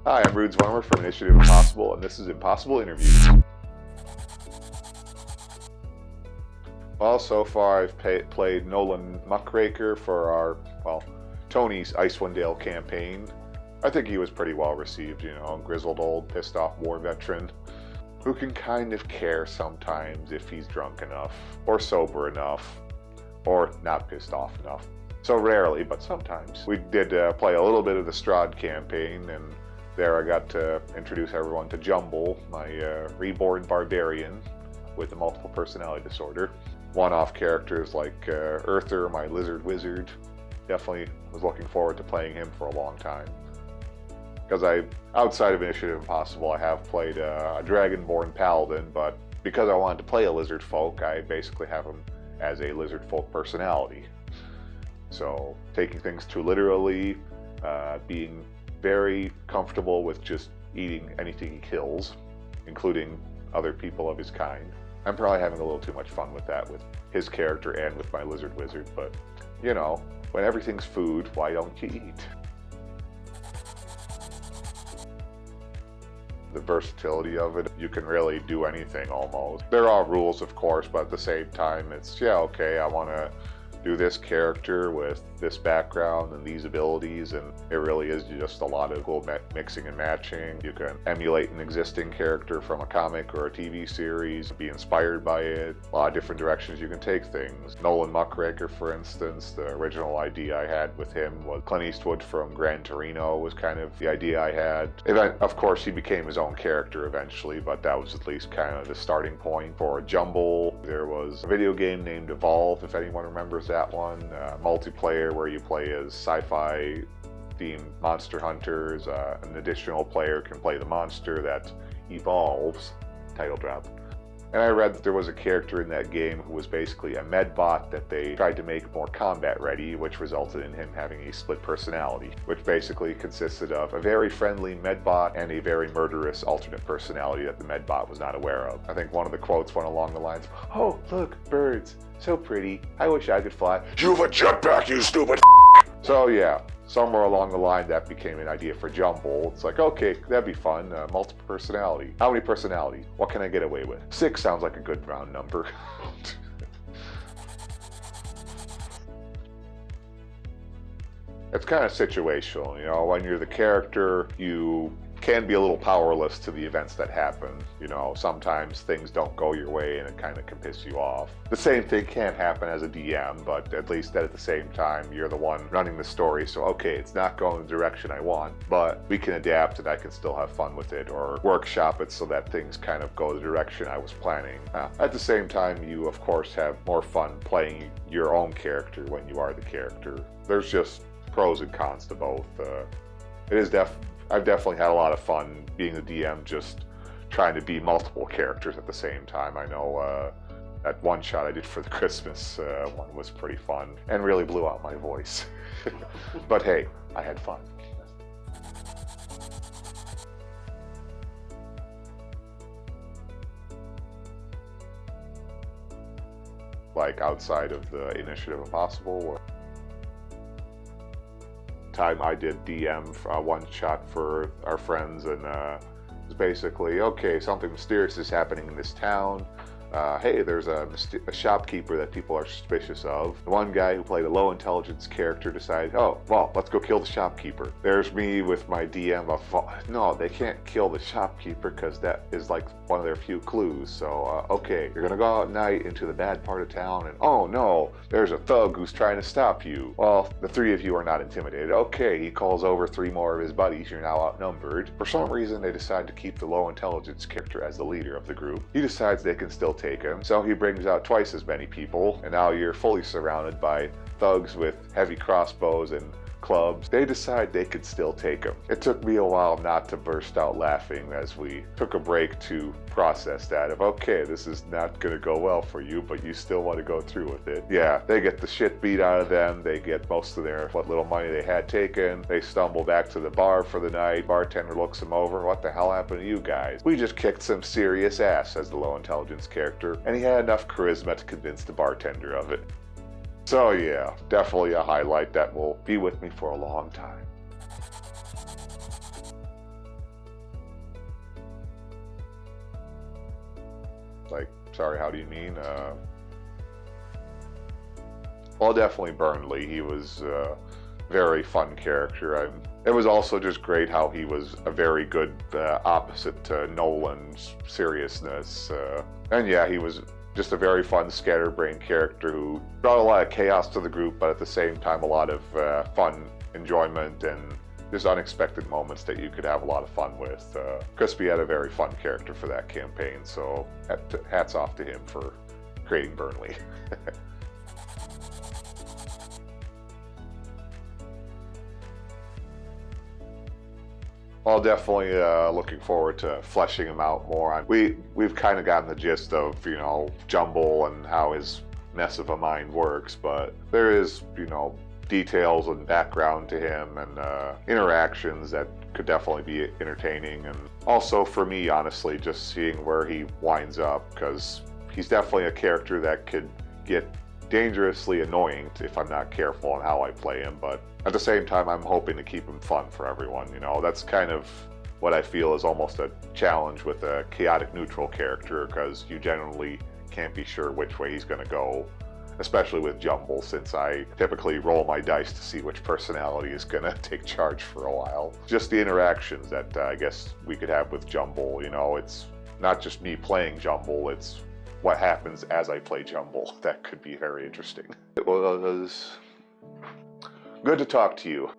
Hi, I'm Ruud's Warmer from Initiative Impossible, and this is Impossible Interviews. Well, so far I've played Nolan Muckraker for our, Tony's Icewind Dale campaign. I think he was pretty well received, grizzled old, pissed off war veteran who can kind of care sometimes if he's drunk enough, or sober enough, or not pissed off enough. So rarely, but sometimes. We did play a little bit of the Strahd campaign, and there I got to introduce everyone to Jumble, my reborn barbarian with a multiple personality disorder. One-off characters like Earther, my lizard wizard. Definitely was looking forward to playing him for a long time. Because outside of Initiative Impossible, I have played a Dragonborn Paladin, but because I wanted to play a lizard folk, I basically have him as a lizard folk personality. So taking things too literally, being very comfortable with just eating anything he kills, including other people of his kind. I'm probably having a little too much fun with that, with his character and with my lizard wizard, but when everything's food, why don't you eat? The versatility of it, you can really do anything almost. There are rules, of course, but at the same time, it's, okay, I want to do this character with this background and these abilities, and it really is just a lot of cool mixing and matching. You can emulate an existing character from a comic or a TV series, be inspired by it. A lot of different directions you can take things. Nolan Muckraker, for instance, the original idea I had with him was Clint Eastwood from Gran Torino was kind of the idea I had. Of course, he became his own character eventually, but that was at least kind of the starting point. For Jumble, there was a video game named Evolve, if anyone remembers that one. Multiplayer where you play as sci-fi themed monster hunters. An additional player can play the monster that evolves. Title drop. And I read that there was a character in that game who was basically a medbot that they tried to make more combat ready, which resulted in him having a split personality, which basically consisted of a very friendly medbot and a very murderous alternate personality that the medbot was not aware of. I think one of the quotes went along the lines, "Oh, look, birds, so pretty. I wish I could fly." "You have a jetpack, you stupid." So yeah, somewhere along the line that became an idea for Jumble. It's like, okay, that'd be fun. Multiple personality. How many personality? What can I get away with? 6 sounds like a good round number. It's kind of situational, when you're the character, you can be a little powerless to the events that happen. Sometimes things don't go your way and it kind of can piss you off. The same thing can happen as a DM, but at least at the same time, you're the one running the story. So, okay, it's not going the direction I want, but we can adapt and I can still have fun with it or workshop it so that things kind of go the direction I was planning. At the same time, you, of course, have more fun playing your own character when you are the character. There's just pros and cons to both. I've definitely had a lot of fun being the DM, just trying to be multiple characters at the same time. I know that one shot I did for the Christmas one was pretty fun and really blew out my voice. But hey, I had fun. Like outside of the Initiative Impossible, time I did DM one shot for our friends, and it was basically, okay, something mysterious is happening in this town. Hey, there's a shopkeeper that people are suspicious of. The one guy who played a low intelligence character decided, oh, well, let's go kill the shopkeeper. There's me with my DM of, no, they can't kill the shopkeeper because that is like one of their few clues. So, okay, you're gonna go out at night into the bad part of town, and oh no, there's a thug who's trying to stop you. Well, the 3 of you are not intimidated. Okay, he calls over 3 more of his buddies. You're now outnumbered. For some reason, they decide to keep the low intelligence character as the leader of the group. He decides they can still take him, so he brings out twice as many people, and now you're fully surrounded by thugs with heavy crossbows and clubs. They decide they could still take him. It took me a while not to burst out laughing as we took a break to process that of, okay, this is not gonna go well for you, but you still want to go through with it. Yeah, they get the shit beat out of them. They get most of what little money they had taken. They stumble back to the bar for the night. Bartender looks them over. What the hell happened to you guys? We just kicked some serious ass, as the low intelligence character, and he had enough charisma to convince the bartender of it. So yeah, definitely a highlight that will be with me for a long time. Sorry, how do you mean? Well, definitely Burnley. He was a very fun character. It was also just great how he was a very good opposite to Nolan's seriousness. And yeah, he was just a very fun scatterbrained character who brought a lot of chaos to the group, but at the same time a lot of fun, enjoyment, and just unexpected moments that you could have a lot of fun with. Crispy had a very fun character for that campaign, so hats off to him for creating Burnley. Well, definitely looking forward to fleshing him out more. We've kind of gotten the gist of, Jumble and how his mess of a mind works, but there is, details and background to him and interactions that could definitely be entertaining. And also for me, honestly, just seeing where he winds up, because he's definitely a character that could get dangerously annoying if I'm not careful on how I play him, but at the same time, I'm hoping to keep him fun for everyone. That's kind of what I feel is almost a challenge with a chaotic neutral character, because you generally can't be sure which way he's going to go, especially with Jumble, since I typically roll my dice to see which personality is going to take charge for a while. Just the interactions that I guess we could have with Jumble, it's not just me playing Jumble, it's what happens as I play Jumble. That could be very interesting. It was good to talk to you.